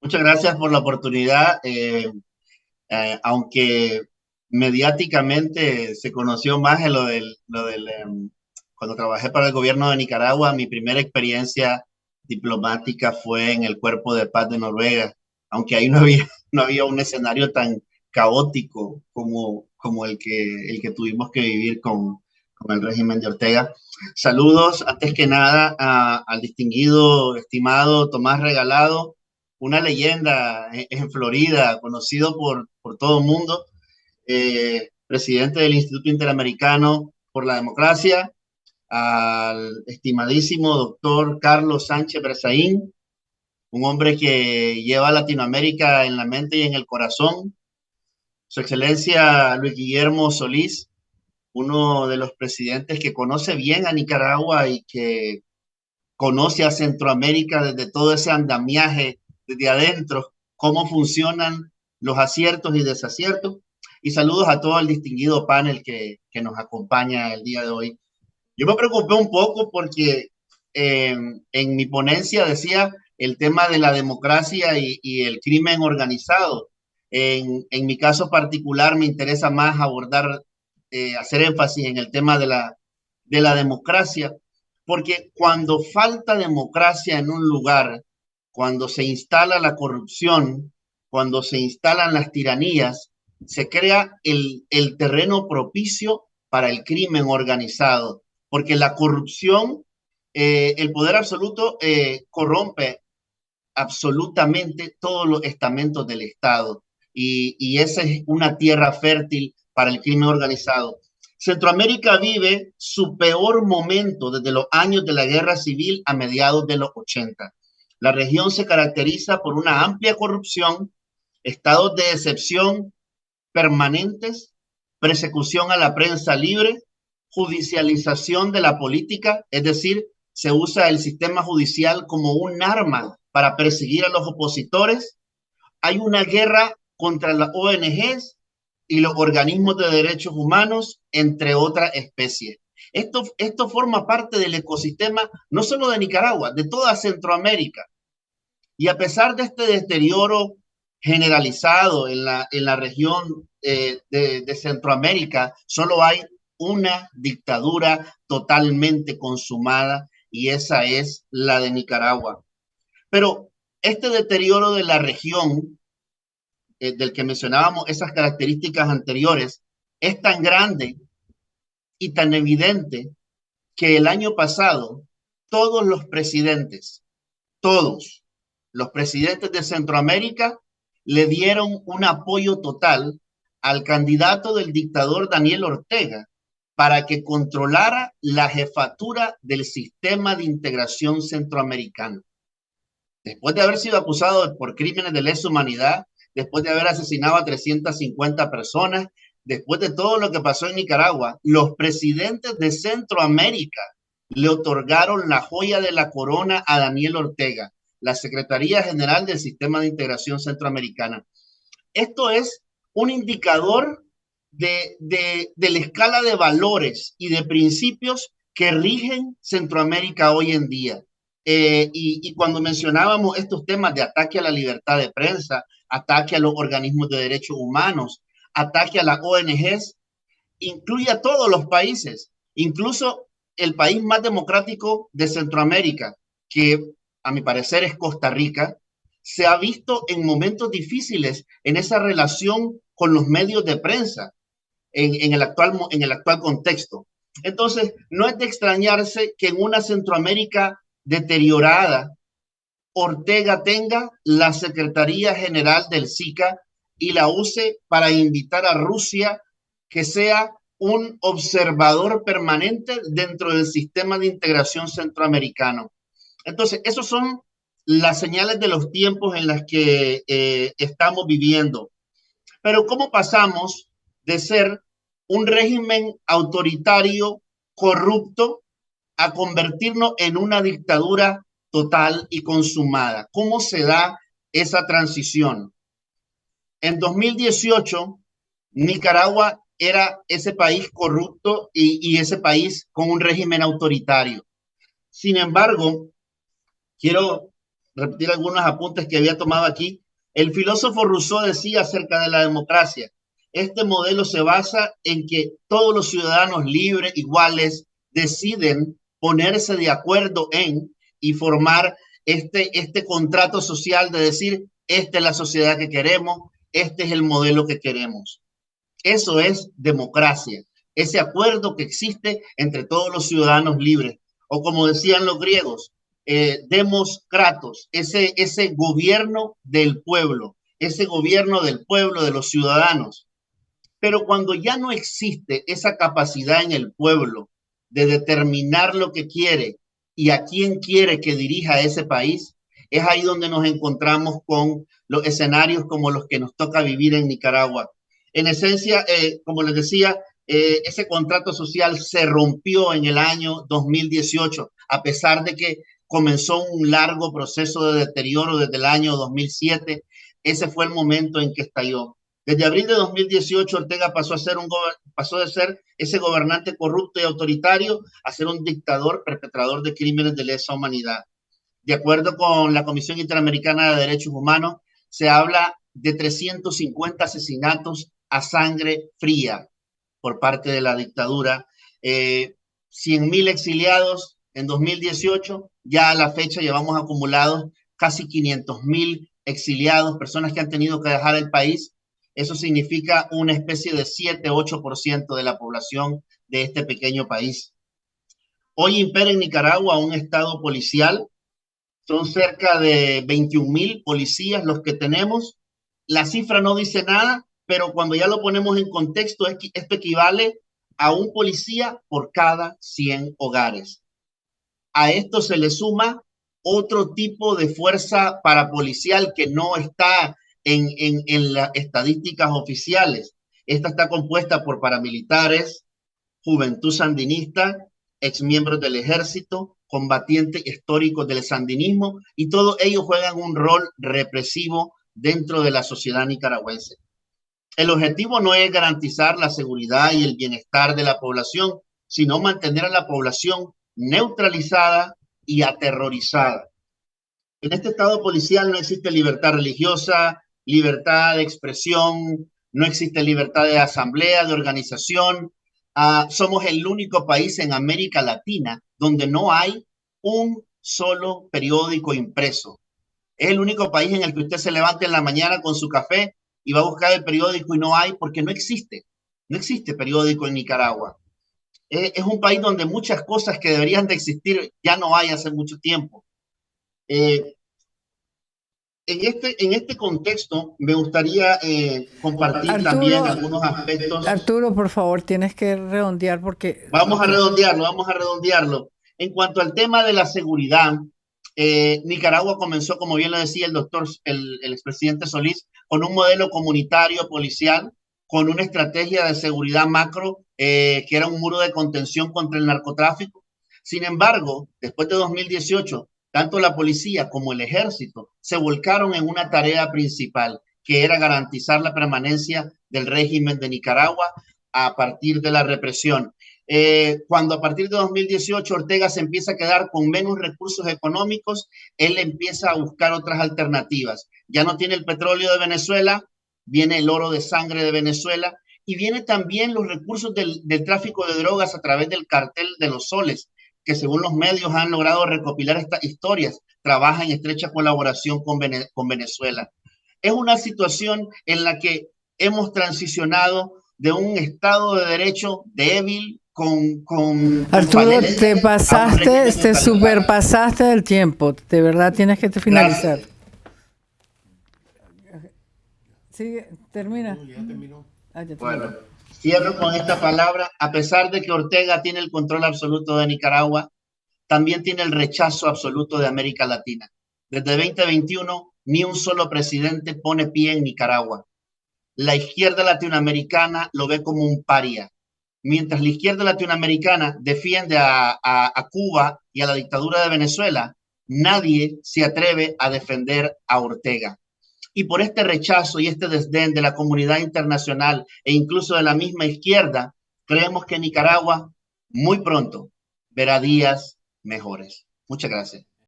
Muchas gracias por la oportunidad. Aunque mediáticamente se conoció más en cuando trabajé para el gobierno de Nicaragua, mi primera experiencia diplomática fue en el Cuerpo de Paz de Noruega, aunque ahí no había un escenario tan caótico como el que tuvimos que vivir con el régimen de Ortega. Saludos, antes que nada, al distinguido, estimado Tomás Regalado, una leyenda en Florida, conocido por todo el mundo, presidente del Instituto Interamericano por la Democracia, al estimadísimo doctor Carlos Sánchez Berzaín, un hombre que lleva a Latinoamérica en la mente y en el corazón, su excelencia Luis Guillermo Solís, uno de los presidentes que conoce bien a Nicaragua y que conoce a Centroamérica desde todo ese andamiaje, desde adentro, cómo funcionan los aciertos y desaciertos. Y saludos a todo el distinguido panel que nos acompaña el día de hoy. Yo me preocupé un poco porque en mi ponencia decía el tema de la democracia y el crimen organizado. En mi caso particular me interesa más abordar, hacer énfasis en el tema de la democracia, porque cuando falta democracia en un lugar, cuando se instala la corrupción, cuando se instalan las tiranías, se crea el terreno propicio para el crimen organizado, porque la corrupción, el poder absoluto corrompe absolutamente todos los estamentos del Estado y esa es una tierra fértil para el crimen organizado. Centroamérica vive su peor momento desde los años de la guerra civil a mediados de los 80. La región se caracteriza por una amplia corrupción, estados de excepción permanentes, persecución a la prensa libre, judicialización de la política, es decir, se usa el sistema judicial como un arma para perseguir a los opositores. Hay una guerra contra las ONGs y los organismos de derechos humanos, entre otras especies. Esto forma parte del ecosistema no solo de Nicaragua, de toda Centroamérica. Y a pesar de este deterioro generalizado en la región de Centroamérica, solo hay una dictadura totalmente consumada y esa es la de Nicaragua. Pero este deterioro de la región del que mencionábamos, esas características anteriores, es tan grande y tan evidente que el año pasado todos todos los presidentes de Centroamérica le dieron un apoyo total al candidato del dictador Daniel Ortega para que controlara la jefatura del sistema de integración centroamericano. Después de haber sido acusado por crímenes de lesa humanidad, después de haber asesinado a 350 personas, después de todo lo que pasó en Nicaragua, los presidentes de Centroamérica le otorgaron la joya de la corona a Daniel Ortega, la Secretaría General del Sistema de Integración Centroamericana. Esto es un indicador de la escala de valores y de principios que rigen Centroamérica hoy en día. Y cuando mencionábamos estos temas de ataque a la libertad de prensa, ataque a los organismos de derechos humanos, ataque a las ONGs, incluye a todos los países, incluso el país más democrático de Centroamérica, que a mi parecer es Costa Rica, se ha visto en momentos difíciles en esa relación con los medios de prensa en el actual contexto. Entonces, no es de extrañarse que en una Centroamérica deteriorada, Ortega tenga la Secretaría General del SICA y la use para invitar a Rusia que sea un observador permanente dentro del sistema de integración centroamericano. Entonces, esos son las señales de los tiempos en las que estamos viviendo. Pero ¿cómo pasamos de ser un régimen autoritario, corrupto, a convertirnos en una dictadura total y consumada? ¿Cómo se da esa transición? En 2018, Nicaragua era ese país corrupto y ese país con un régimen autoritario. Sin embargo, quiero repetir algunos apuntes que había tomado aquí. El filósofo Rousseau decía acerca de la democracia: este modelo se basa en que todos los ciudadanos libres, iguales, deciden ponerse de acuerdo en y formar este contrato social de decir, esta es la sociedad que queremos, este es el modelo que queremos. Eso es democracia, ese acuerdo que existe entre todos los ciudadanos libres. O como decían los griegos, demos kratos, ese gobierno del pueblo, de los ciudadanos. Pero cuando ya no existe esa capacidad en el pueblo de determinar lo que quiere y a quién quiere que dirija ese país, es ahí donde nos encontramos con los escenarios como los que nos toca vivir en Nicaragua. En esencia, como les decía, ese contrato social se rompió en el año 2018, a pesar de que comenzó un largo proceso de deterioro desde el año 2007. Ese fue el momento en que estalló. Desde abril de 2018, Ortega pasó de ser ese gobernante corrupto y autoritario a ser un dictador perpetrador de crímenes de lesa humanidad. De acuerdo con la Comisión Interamericana de Derechos Humanos, se habla de 350 asesinatos a sangre fría por parte de la dictadura. 100.000 exiliados en 2018, ya a la fecha llevamos acumulados casi 500.000 exiliados, personas que han tenido que dejar el país. Eso significa una especie de 7-8% de la población de este pequeño país. Hoy impera en Nicaragua un estado policial. Son cerca de 21.000 policías los que tenemos. La cifra no dice nada, pero cuando ya lo ponemos en contexto, esto equivale a un policía por cada 100 hogares. A esto se le suma otro tipo de fuerza parapolicial que no está en las estadísticas oficiales. Esta está compuesta por paramilitares, juventud sandinista, exmiembros del ejército, combatientes históricos del sandinismo, y todos ellos juegan un rol represivo dentro de la sociedad nicaragüense. El objetivo no es garantizar la seguridad y el bienestar de la población, sino mantener a la población neutralizada y aterrorizada. En este estado policial no existe libertad religiosa, libertad de expresión, no existe libertad de asamblea, de organización. Somos el único país en América Latina donde no hay un solo periódico impreso. Es el único país en el que usted se levanta en la mañana con su café y va a buscar el periódico y no hay, porque no existe. No existe periódico en Nicaragua. Es un país donde muchas cosas que deberían de existir ya no hay hace mucho tiempo. En este contexto me gustaría compartir Arturo, también algunos aspectos. Arturo, por favor, tienes que redondear porque... Vamos a redondearlo. En cuanto al tema de la seguridad, Nicaragua comenzó, como bien lo decía el expresidente Solís, con un modelo comunitario policial, con una estrategia de seguridad macro, que era un muro de contención contra el narcotráfico. Sin embargo, después de 2018, tanto la policía como el ejército se volcaron en una tarea principal, que era garantizar la permanencia del régimen de Nicaragua a partir de la represión. Cuando a partir de 2018 Ortega se empieza a quedar con menos recursos económicos, él empieza a buscar otras alternativas. Ya no tiene el petróleo de Venezuela, viene el oro de sangre de Venezuela y viene también los recursos del tráfico de drogas a través del cartel de los soles, que según los medios han logrado recopilar estas historias, trabaja en estrecha colaboración con Venezuela. Es una situación en la que hemos transicionado de un Estado de Derecho débil, Arturo, te superpasaste del tiempo. De verdad tienes que finalizar. Sigue, termina. Ya terminó. Bueno, cierro con esta palabra. A pesar de que Ortega tiene el control absoluto de Nicaragua, también tiene el rechazo absoluto de América Latina. Desde 2021, ni un solo presidente pone pie en Nicaragua. La izquierda latinoamericana lo ve como un paria. Mientras la izquierda latinoamericana defiende a Cuba y a la dictadura de Venezuela, nadie se atreve a defender a Ortega. Y por este rechazo y este desdén de la comunidad internacional e incluso de la misma izquierda, creemos que Nicaragua muy pronto verá días mejores. Muchas gracias.